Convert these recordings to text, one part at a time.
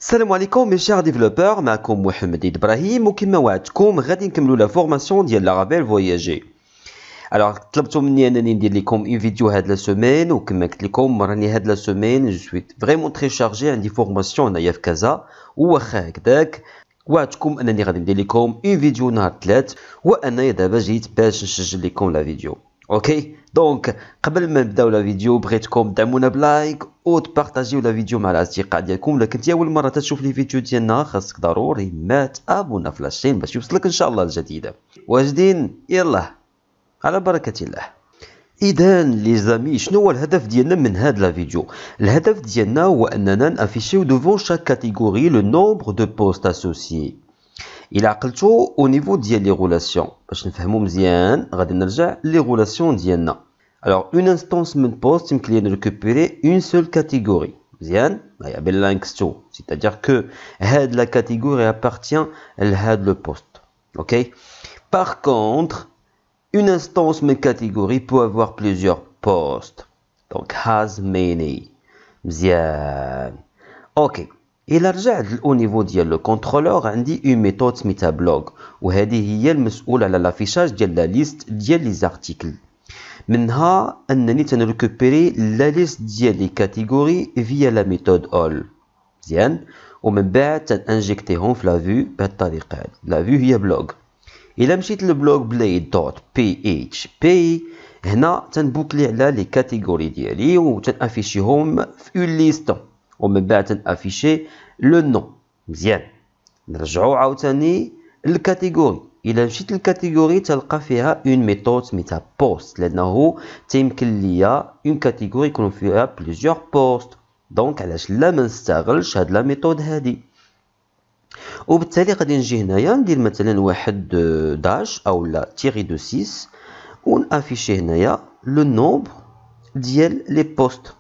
السلام عليكم mes chers développeurs. معكم محمد إبراهيم وكما وعدتكم غادي نكملوا لا فورماسيون ديال لارافيل فواياجي. alors طلبتوا مني انني ندير لكم اون فيديو هاد لا سيمين وكما قلت لكم راني هاد لا سيمين جو سوي فريمون تري شارجي عندي فورماسيون هنايا في كازا وواخا هكذاك وعدتكم انني غادي ندير لكم اون فيديو نهار الثلاث وانا دابا جيت باش نسجل لكم لا فيديو. اوكي دونك قبل ما نبداو لا فيديو بغيتكم دعمونا بلايك وتبارطاجيو لا فيديو مع الاصدقاء ديالكم. الا كنتي اول مره تشوف لي فيديو ديالنا خاصك ضروري ما تابونا في لاشين باش يوصلك ان شاء الله الجديد. واجدين؟ يلا على بركه الله. اذا لي زامي شنو هو الهدف ديالنا من هاد لا فيديو؟ الهدف ديالنا هو اننا نافيشيو دوفون شاك كاتيجوري لو نومبر دو بوست اسوسيي. الى عقلتو او نيفو ديال لي غولاسيون باش نفهمو مزيان غادي نرجع لي غولاسيون ديالنا. alors une instance من بوست يمكن لينا نريكوبيري اون سول كاتيجوري مزيان هيا بلا نكستو c'est-à-dire que هاد لا كاتيجوري appartient لهاد لو بوست. اوكي par contre une instance من catégorie peut avoir plusieurs postes donc has many مزيان. اوكي إلا رجعت au niveau ديال لو كونترولور عندي اون ميثود سميتها بلوغ وهذه هي المسؤولة على لافيشاج ديال لا ليست ديال لي زارتيكل. منها انني تنريكوبيري لا ليست ديال لي كاتيجوري فيا لا ميثود اول مزيان ومن بعد تنانجيكتيهم في لا فيو بهذه الطريقة هذه. لا فيو هي بلوغ. إلا مشيت للبلوغ بليد دوت بي اتش بي هنا تنبوكلي على لي كاتيجوري ديالي وتنافيشيهم في اون ليست ومن بعد تنافيشي لو نون مزيان. نرجعو عاوتاني للكاتيجوري. إلا مشيت للكاتيجوري تلقى فيها اون ميثود سميتها بوست لأنه تيمكن ليا اون كاتيجوري يكون فيها بليزيور بوست دونك علاش لا ما نستغلش هاد لا ميثود هادي. وبالتالي غادي نجي هنايا ندير مثلا واحد داش او لا تيري دو 6 ونافيشي هنايا لو نومبر ديال لي بوست.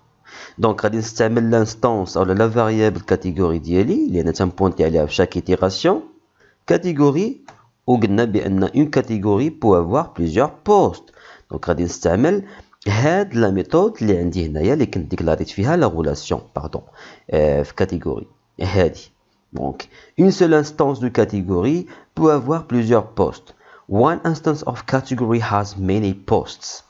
دونك غادي نستعمل لانستانس او لا فاريابل كاتيجوري ديالي اللي انا تنبونتي عليها في شاك ايتيراسيون كاتيجوري وقلنا بان اون كاتيجوري بو افوار بليزيور بوست. دونك غادي نستعمل هاد لا ميثود اللي عندي هنايا اللي كنت ديكلاريت فيها لا غولاسيون باردون في كاتيجوري هادي. Donc, une seule instance de catégorie peut avoir plusieurs postes. One instance of category has many posts.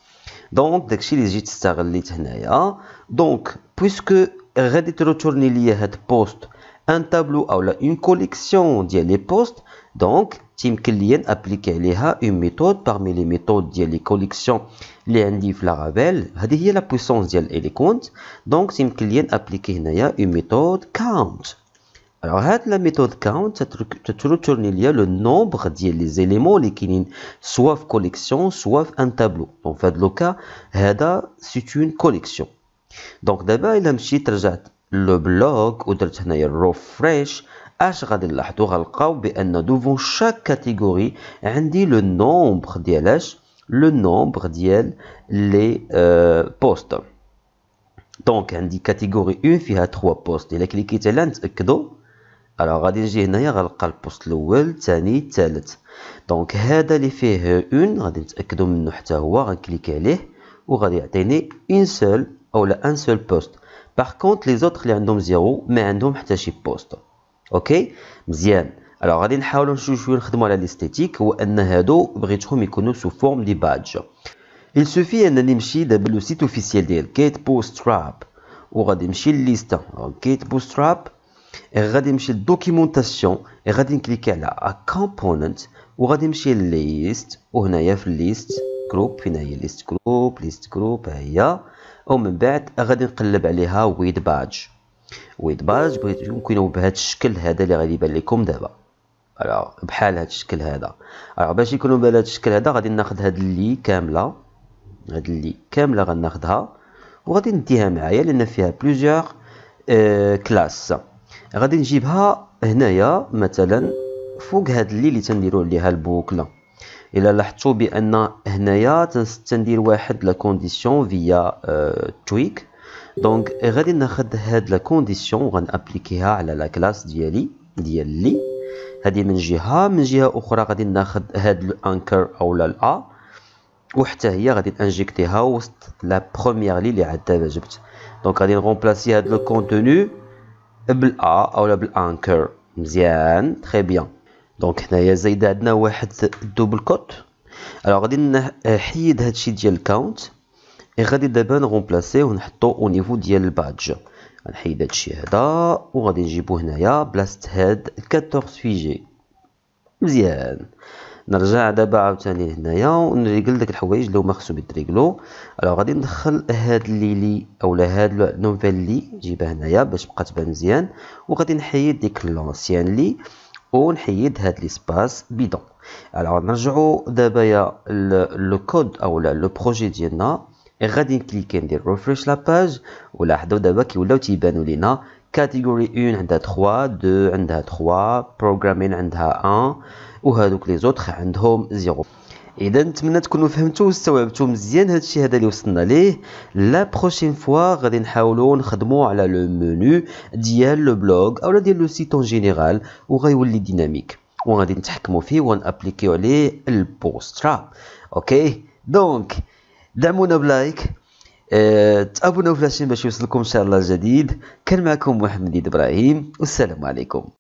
Donc, داكشي اللي جيت استغليت هنايا. Donc, puisque غادي تريتورني ليا هاد بوست ان تابلو او لا اون كوليكسيون ديال لي بوست دونك تيمكن ليا نابليكي عليها اون ميثود بارمي لي ميثود ديال لي كوليكسيون اللي عندي في لارافيل. هذه هي لا بويسونس ديال اليكونت. دونك تيمكن ليا نابليكي هنايا اون ميثود كاونت. Alors, la méthode count, ça retourne le nombre des éléments qui soit en collection, soit en tableau. Donc, dans le cas, c'est une collection. Donc, d'abord, il a رجعت le blog ou درت هنايا refresh. اش غادي نلاحظوا غنلقاو بان devant chaque catégorie عندي le nombre ديالاش le nombre ديال les postes. Donc, عندي catégorie 1 فيها 3 postes. إلا كليكيت عليها نتأكدوا alors غادي نجي هنايا غنلقى البوست الاول الثاني الثالث. دونك هذا اللي فيه اون غادي نتاكدوا منه حتى هو غنكليك عليه وغادي يعطيني اون سول او لا ان سول بوست. باغ كونط لي زوطخ اللي عندهم زيرو ما عندهم حتى شي بوست. اوكي مزيان. alors غادي نحاولوا شويه نخدموا على ليستيتيك هو ان هادو بغيتهم يكونوا سو فورم دي بادج. il suffit انني نمشي دابا لو سيت اوفيسيال ديال كيت بوستراب وغادي نمشي لليستا كيت بوستراب غادي نمشي للدوكيومونطاسيون غادي نكليكي على كومبوننت وغادي نمشي لليست وهنايا في الليست جروب فين هي ليست جروب ها هي ومن بعد غادي نقلب عليها ويد باج بغيت يكونوا بهذا الشكل هذا اللي غادي يبان لكم دابا. بحال هذا الشكل هذا. باش يكونوا بهذا الشكل هذا غادي ناخذ هاد اللي كامله غناخذها وغادي نديها معايا لان فيها بليزيور كلاس. غادي نجيبها هنايا مثلا فوق هاد اللي تنديروا عليها البوكله. الا لاحظتوا بان هنايا تندير واحد لا كونديسيون فيا تويك. دونك غادي ناخذ هاد لا كونديسيون وغنابليكيها على لا كلاس ديالي ديال لي هذه من جهه اخرى غادي ناخذ هاد الانكر او لا وحتى هي غادي نانجيكتيها وسط لا بروميير لي اللي عاد دابا جبت. دونك غادي نغومبلاسي هاد لو كونتوني بالأ أو بالأنكر. مزيان تري بيان. دونك هنايا زايدة عندنا واحد الدوبل كوت. الوغ غادي نحيد هادشي ديال الكاونت غادي دابا نغومبلاسيه ونحطو او نيفو ديال البادج. غنحيد هادشي هذا وغادي نجيبو هنايا بلاصه هاد 14 فيجي. مزيان. نرجع دابا عاوتاني هنايا ونريقل داك الحوايج اللي هما خصو يتريقلو. الوغ غادي ندخل هاد الليلي اولا هاد نوفيل لي نجيبها هنايا باش تبقى تبان مزيان، وغادي نحيد ديك لونسيان لي ونحيد هاد ليسباس بيدون. الوغ نرجعو دابا يا لو كود اولا لو بروجي ديالنا، غادي نكليكي ندير ريفريش لا باج ولاحظوا دابا كيولاو تيبانوا لينا كاتيجوري 1 عندها 3، 2 عندها 3، بروغرامين عندها 1 وهذوك لي زوطخ عندهم 0. اذا نتمنى تكونوا فهمتوا واستوعبتوا مزيان هادشي هذا اللي وصلنا ليه. لا بروشين فوا غادي نحاولوا نخدموا على لو منيو ديال لو بلوغ اولا ديال لو سيت اون جينيرال وغيولي ديناميك وغادي نتحكموا فيه ونابليكيو عليه البوسترا. اوكي دونك دعمونا بلايك، تابوناو في لاشين باش يوصلكم ان شاء الله الجديد. كان معكم محمد ابراهيم والسلام عليكم.